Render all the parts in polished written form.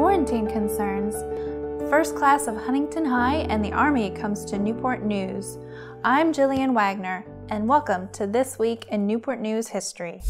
quarantine concerns, first class of Huntington High and the Army comes to Newport News. I'm Jillian Wagner, and welcome to This Week in Newport News History.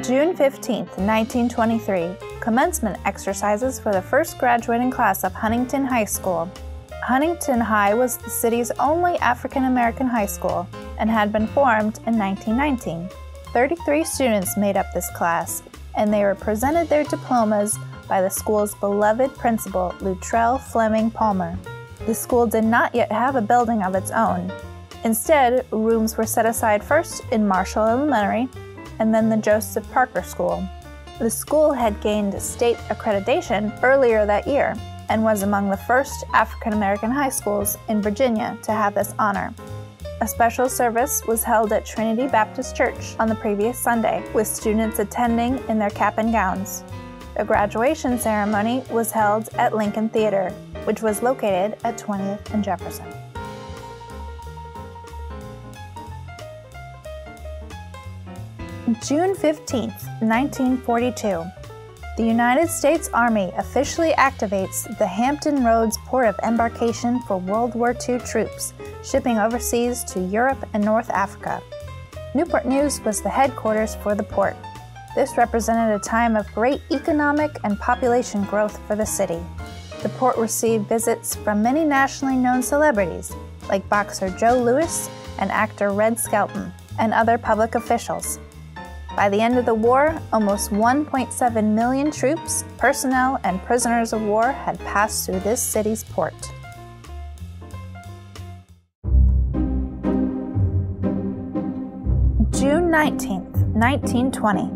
June 15, 1923, commencement exercises for the first graduating class of Huntington High School. Huntington High was the city's only African-American high school and had been formed in 1919. 33 students made up this class, and they were presented their diplomas by the school's beloved principal, Luttrell Fleming Palmer. The school did not yet have a building of its own. Instead, rooms were set aside first in Marshall Elementary, and then the Joseph Parker School. The school had gained state accreditation earlier that year and was among the first African-American high schools in Virginia to have this honor. A special service was held at Trinity Baptist Church on the previous Sunday, with students attending in their cap and gowns. The graduation ceremony was held at Lincoln Theater, which was located at 20th and Jefferson. June 15, 1942. The United States Army officially activates the Hampton Roads port of embarkation for World War II troops, shipping overseas to Europe and North Africa. Newport News was the headquarters for the port. This represented a time of great economic and population growth for the city. The port received visits from many nationally known celebrities, like boxer Joe Louis and actor Red Skelton, and other public officials. By the end of the war, almost 1.7 million troops, personnel, and prisoners of war had passed through this city's port. June 19, 1920.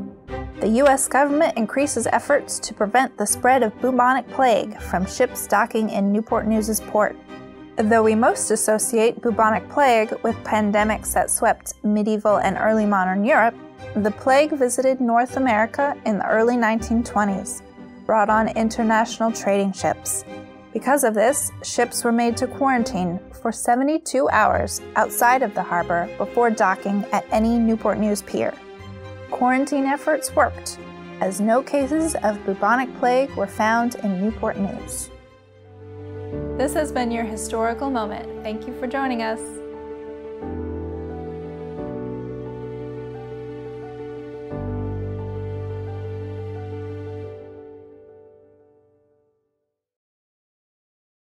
The U.S. government increases efforts to prevent the spread of bubonic plague from ships docking in Newport News' port. Though we most associate bubonic plague with pandemics that swept medieval and early modern Europe, the plague visited North America in the early 1920s, brought on international trading ships. Because of this, ships were made to quarantine for 72 hours outside of the harbor before docking at any Newport News pier. Quarantine efforts worked, as no cases of bubonic plague were found in Newport News. This has been your historical moment. Thank you for joining us.